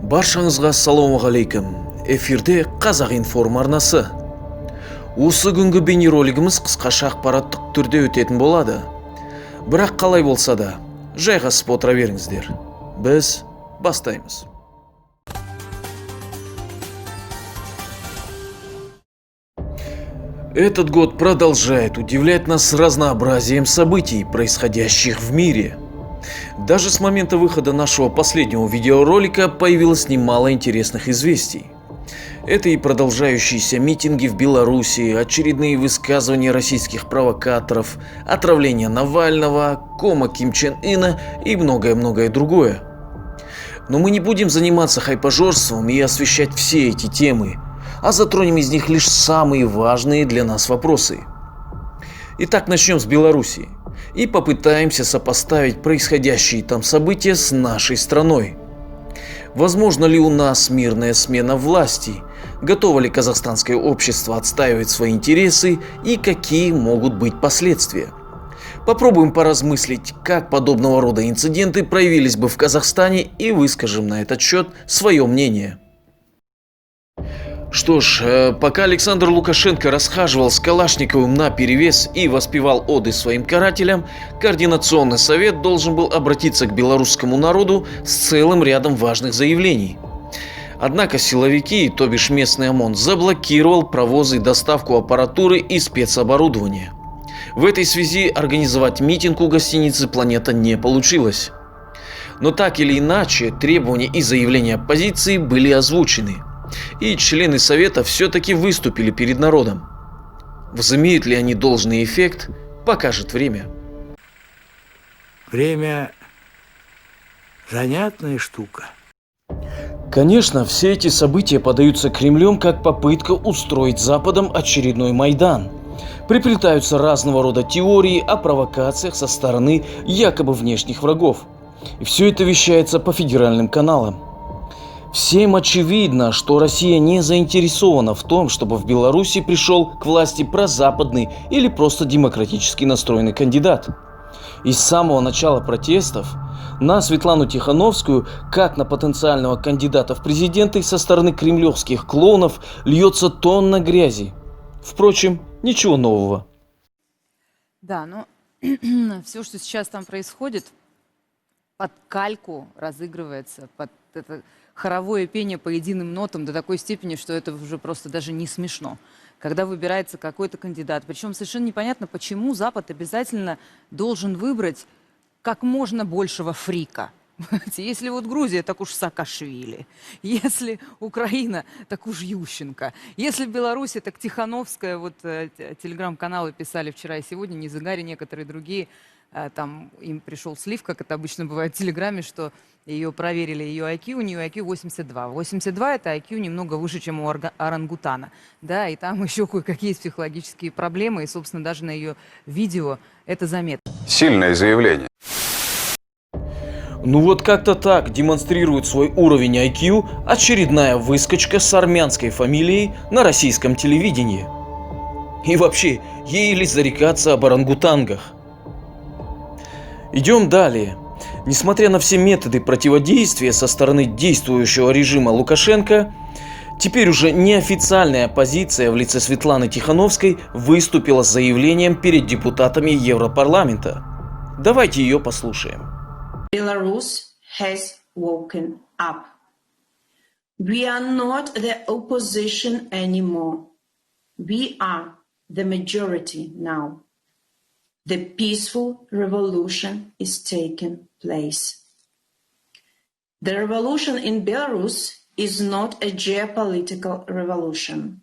Баршаңызға ассалаумағалейкум. Эфирде Қазақ Информ арнасы. Осы күнгі бейнеролигіміз қысқаша ақпараттық түрде өтетін болады. Бірақ қалай болса да, жайғасып отыра беріңіздер. Біз бастаймыз. Этот год продолжает удивлять нас разнообразием событий, происходящих в мире. Даже с момента выхода нашего последнего видеоролика появилось немало интересных известий. Это и продолжающиеся митинги в Беларуси, очередные высказывания российских провокаторов, отравление Навального, кома Ким Чен Ына и многое-многое другое. Но мы не будем заниматься хайпожорством и освещать все эти темы, а затронем из них лишь самые важные для нас вопросы. Итак, начнем с Беларуси и попытаемся сопоставить происходящие там события с нашей страной. Возможно ли у нас мирная смена власти? Готово ли казахстанское общество отстаивать свои интересы и какие могут быть последствия? Попробуем поразмыслить, как подобного рода инциденты проявились бы в Казахстане, и выскажем на этот счет свое мнение. Что ж, пока Александр Лукашенко расхаживал с Калашниковым наперевес и воспевал оды своим карателям, Координационный совет должен был обратиться к белорусскому народу с целым рядом важных заявлений. Однако силовики, то бишь местный ОМОН, заблокировал провозы и доставку аппаратуры и спецоборудования. В этой связи организовать митинг у гостиницы «Планета» не получилось. Но так или иначе, требования и заявления оппозиции были озвучены. И члены Совета все-таки выступили перед народом. Возымеют ли они должный эффект, покажет время. Время – занятная штука. Конечно, все эти события подаются Кремлем как попытка устроить Западом очередной Майдан. Приплетаются разного рода теории о провокациях со стороны якобы внешних врагов. И все это вещается по федеральным каналам. Всем очевидно, что Россия не заинтересована в том, чтобы в Беларуси пришел к власти прозападный или просто демократически настроенный кандидат. И с самого начала протестов на Светлану Тихановскую, как на потенциального кандидата в президенты, со стороны кремлевских клоунов льется тонна грязи. Впрочем, ничего нового. Да, но все, что сейчас там происходит, под кальку разыгрывается, под это хоровое пение по единым нотам до такой степени, что это уже просто даже не смешно. Когда выбирается какой-то кандидат, причем совершенно непонятно, почему Запад обязательно должен выбрать как можно большего фрика. Если вот Грузия, так уж Саакашвили. Если Украина, так уж Ющенко. Если Беларусь, так Тихановская. Вот телеграм-каналы писали вчера и сегодня, Низыгари, некоторые другие. Там им пришел слив, как это обычно бывает в Телеграме, что ее проверили, ее IQ, у нее IQ 82. 82 это IQ немного выше, чем у орангутана. Да, и там еще кое-какие есть психологические проблемы, и, собственно, даже на ее видео это заметно. Сильное заявление. Ну вот как-то так демонстрирует свой уровень IQ очередная выскочка с армянской фамилией на российском телевидении. И вообще, ей ли зарекаться об орангутангах? Идем далее. Несмотря на все методы противодействия со стороны действующего режима Лукашенко, теперь уже неофициальная оппозиция в лице Светланы Тихановской выступила с заявлением перед депутатами Европарламента. Давайте ее послушаем. Belarus has woken up. We are not the opposition anymore. We are the majority now. The peaceful revolution is taking place. The revolution in Belarus is not a geopolitical revolution.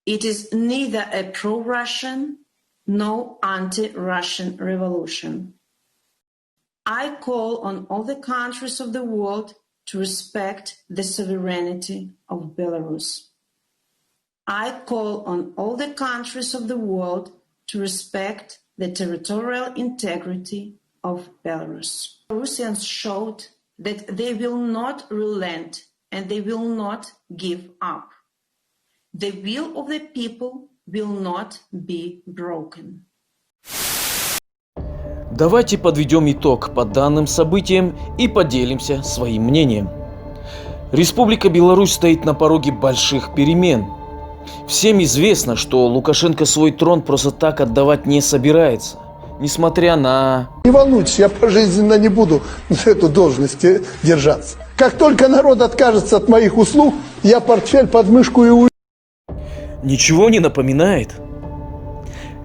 It is neither a pro-Russian nor anti-Russian revolution. I call on all the countries of the world to respect the sovereignty of Belarus. I call on all the countries of the world to respect the territorial integrity of Belarus. Russians showed that they will not relent and they will not give up. The will of the people will not be broken. Давайте подведем итог по данным событиям и поделимся своим мнением. Республика Беларусь стоит на пороге больших перемен. Всем известно, что Лукашенко свой трон просто так отдавать не собирается, несмотря на... Не волнуйтесь, я пожизненно не буду за эту должность держаться. Как только народ откажется от моих услуг, я портфель под мышку и уйду. Ничего не напоминает?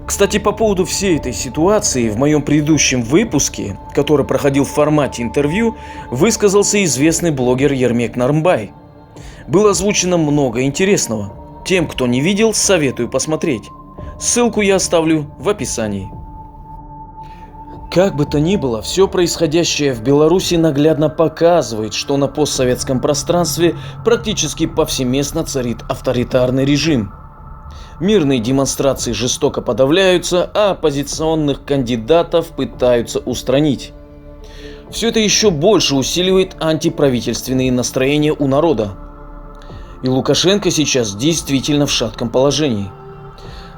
Кстати, по поводу всей этой ситуации, в моем предыдущем выпуске, который проходил в формате интервью, высказался известный блогер Ермек Нарымбай. Было озвучено много интересного. Тем, кто не видел, советую посмотреть. Ссылку я оставлю в описании. Как бы то ни было, все происходящее в Беларуси наглядно показывает, что на постсоветском пространстве практически повсеместно царит авторитарный режим. Мирные демонстрации жестоко подавляются, а оппозиционных кандидатов пытаются устранить. Все это еще больше усиливает антиправительственные настроения у народа. И Лукашенко сейчас действительно в шатком положении.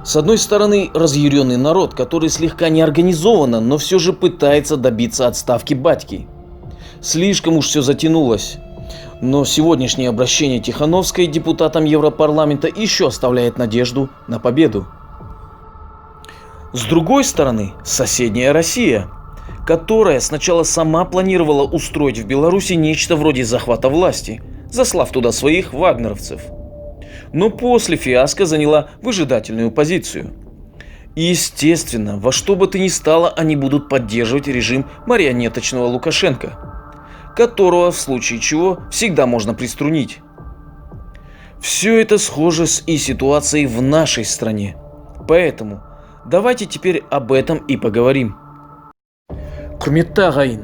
С одной стороны, разъяренный народ, который слегка неорганизованно, но все же пытается добиться отставки батьки. Слишком уж все затянулось. Но сегодняшнее обращение Тихановской депутатам Европарламента еще оставляет надежду на победу. С другой стороны, соседняя Россия, которая сначала сама планировала устроить в Беларуси нечто вроде захвата власти, заслав туда своих вагнеровцев. Но после фиаско заняла выжидательную позицию. И естественно, во что бы то ни стало, они будут поддерживать режим марионеточного Лукашенко, которого в случае чего всегда можно приструнить. Все это схоже с и ситуацией в нашей стране. Поэтому давайте теперь об этом и поговорим. Құрметті ағайын,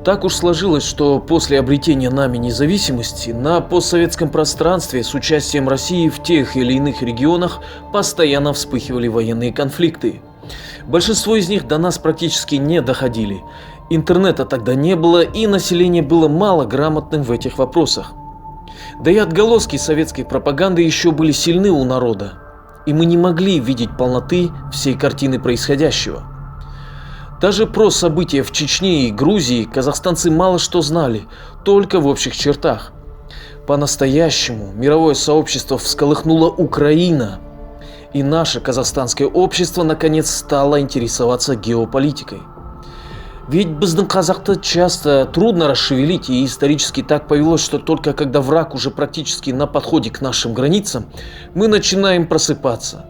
так уж сложилось, что после обретения нами независимости на постсоветском пространстве с участием России в тех или иных регионах постоянно вспыхивали военные конфликты. Большинство из них до нас практически не доходили. Интернета тогда не было, и население было мало грамотным в этих вопросах. Да и отголоски советской пропаганды еще были сильны у народа, и мы не могли видеть полноты всей картины происходящего. Даже про события в Чечне и Грузии казахстанцы мало что знали, только в общих чертах. По-настоящему мировое сообщество всколыхнула Украина, и наше казахстанское общество наконец стало интересоваться геополитикой. Ведь біздің қазақты часто трудно расшевелить, и исторически так повелось, что только когда враг уже практически на подходе к нашим границам, мы начинаем просыпаться.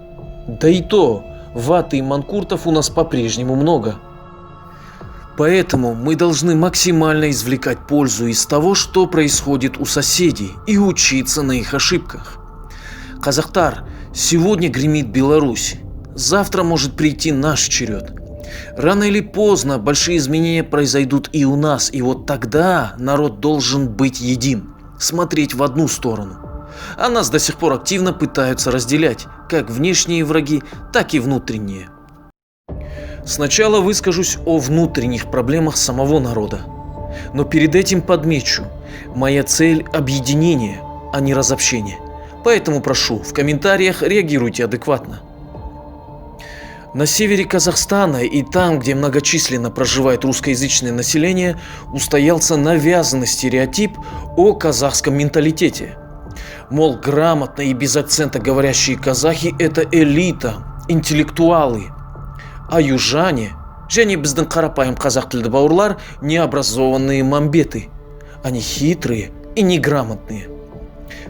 Да и то, ваты и манкуртов у нас по-прежнему много. Поэтому мы должны максимально извлекать пользу из того, что происходит у соседей, и учиться на их ошибках. Казахтар, сегодня гремит Беларусь, завтра может прийти наш черед. Рано или поздно большие изменения произойдут и у нас, и вот тогда народ должен быть един, смотреть в одну сторону. А нас до сих пор активно пытаются разделять, как внешние враги, так и внутренние. Сначала выскажусь о внутренних проблемах самого народа. Но перед этим подмечу, моя цель – объединение, а не разобщение. Поэтому прошу, в комментариях реагируйте адекватно. На севере Казахстана и там, где многочисленно проживает русскоязычное население, устоялся навязанный стереотип о казахском менталитете. Мол, грамотно и без акцента говорящие казахи – это элита, интеллектуалы. А южане, және біздің қарапайым қазақ тілді бауырлар, необразованные мамбеты. Они хитрые и неграмотные.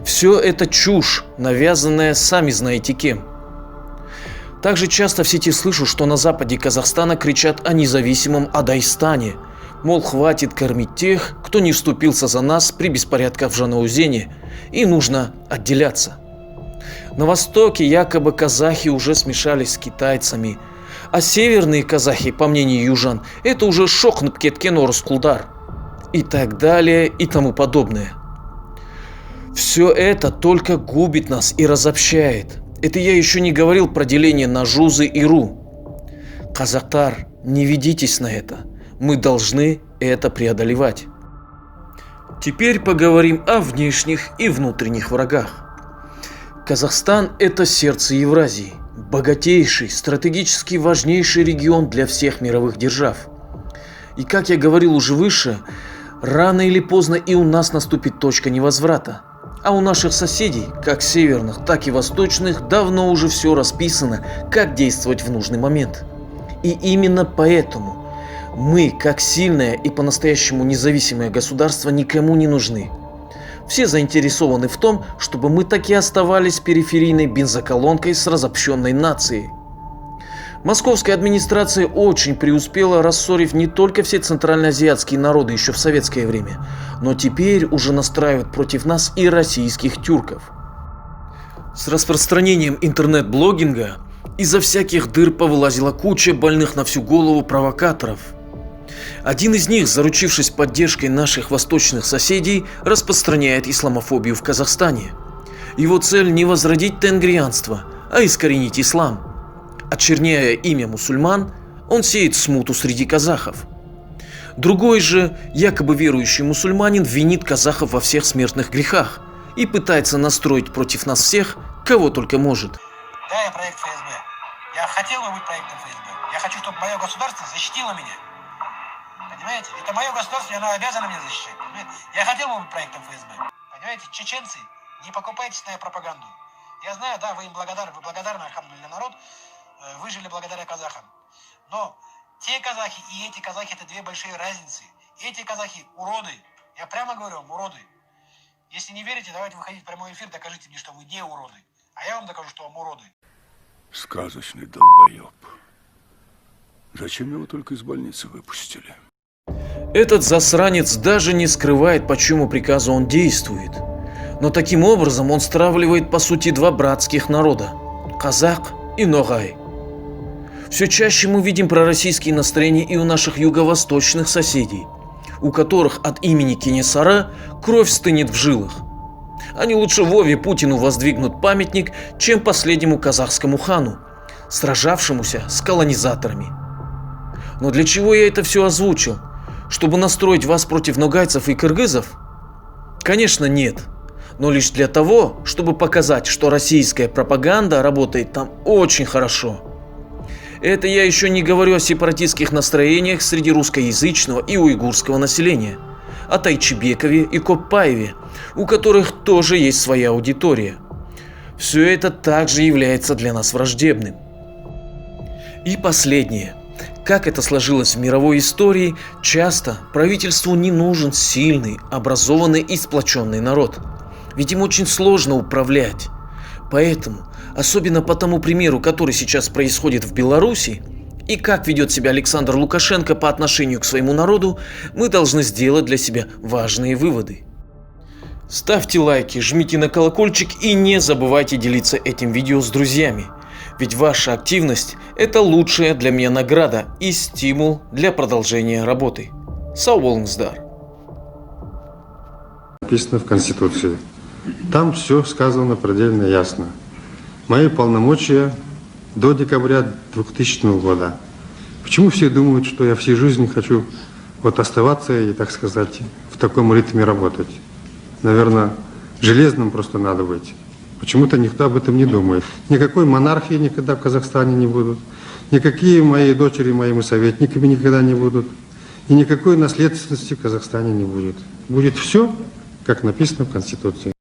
Все это чушь, навязанная сами знаете кем. Также часто в сети слышу, что на западе Казахстана кричат о независимом Адайстане. Мол, хватит кормить тех, кто не вступился за нас при беспорядках в Жанаузене, и нужно отделяться. На востоке якобы казахи уже смешались с китайцами, а северные казахи, по мнению южан, это уже шохнып кеткен орыс-кулдар. И так далее, и тому подобное. Все это только губит нас и разобщает. Это я еще не говорил про деление на жузы и ру. Казахтар, не ведитесь на это. Мы должны это преодолевать. Теперь поговорим о внешних и внутренних врагах. Казахстан – это сердце Евразии, богатейший, стратегически важнейший регион для всех мировых держав. И как я говорил уже выше, Рано или поздно и у нас наступит точка невозврата. А у наших соседей, как северных, так и восточных, давно уже все расписано, как действовать в нужный момент. И именно поэтому мы, как сильное и по-настоящему независимое государство, никому не нужны. Все заинтересованы в том, чтобы мы так и оставались периферийной бензоколонкой с разобщенной нацией. Московская администрация очень преуспела, рассорив не только все центральноазиатские народы еще в советское время, но теперь уже настраивает против нас и российских тюрков. С распространением интернет-блогинга изо всяких дыр повылазила куча больных на всю голову провокаторов. Один из них, заручившись поддержкой наших восточных соседей, распространяет исламофобию в Казахстане. Его цель не возродить тенгрианство, а искоренить ислам. Очерняя имя мусульман, он сеет смуту среди казахов. Другой же, якобы верующий мусульманин, винит казахов во всех смертных грехах и пытается настроить против нас всех, кого только может. Да, я проект ФСБ. Я хотел бы быть проектом ФСБ. Я хочу, чтобы мое государство защитило меня. Понимаете? Это мое государство, и оно обязано меня защищать. Понимаете? Я хотел бы быть проектом ФСБ. Понимаете? Чеченцы, не покупайтесь на пропаганду. Я знаю, да, вы им благодарны, вы благодарны, алхамдулилля, народ. Вы жили благодаря казахам. Но те казахи и эти казахи — это две большие разницы. Эти казахи уроды. Я прямо говорю вам, уроды. Если не верите, давайте выходить в прямой эфир, докажите мне, что вы не уроды. А я вам докажу, что вам уроды. Сказочный долбоеб. Зачем его только из больницы выпустили? Этот засранец даже не скрывает, по чьему приказу он действует. Но таким образом он стравливает по сути два братских народа – казах и ногай. Все чаще мы видим пророссийские настроения и у наших юго-восточных соседей, у которых от имени Кенесары кровь стынет в жилах. Они лучше Вове Путину воздвигнут памятник, чем последнему казахскому хану, сражавшемуся с колонизаторами. Но для чего я это все озвучил? Чтобы настроить вас против ногайцев и кыргызов? Конечно, нет. Но лишь для того, чтобы показать, что российская пропаганда работает там очень хорошо. Это я еще не говорю о сепаратистских настроениях среди русскоязычного и уйгурского населения, о Тайчибекове и Копаеве, у которых тоже есть своя аудитория. Все это также является для нас враждебным. И последнее. Как это сложилось в мировой истории, часто правительству не нужен сильный, образованный и сплоченный народ. Ведь им очень сложно управлять. Поэтому, особенно по тому примеру, который сейчас происходит в Беларуси, и как ведет себя Александр Лукашенко по отношению к своему народу, мы должны сделать для себя важные выводы. Ставьте лайки, жмите на колокольчик и не забывайте делиться этим видео с друзьями. Ведь ваша активность – это лучшая для меня награда и стимул для продолжения работы. Сау болыңыздар. Написано в Конституции. Там все сказано предельно ясно. Мои полномочия до декабря 2000 года. Почему все думают, что я всей жизни хочу вот оставаться и, так сказать, в таком ритме работать? Наверное, железным просто надо быть. Почему-то никто об этом не думает. Никакой монархии никогда в Казахстане не будут. Никакие мои дочери моими советниками никогда не будут. И никакой наследственности в Казахстане не будет. Будет все, как написано в Конституции.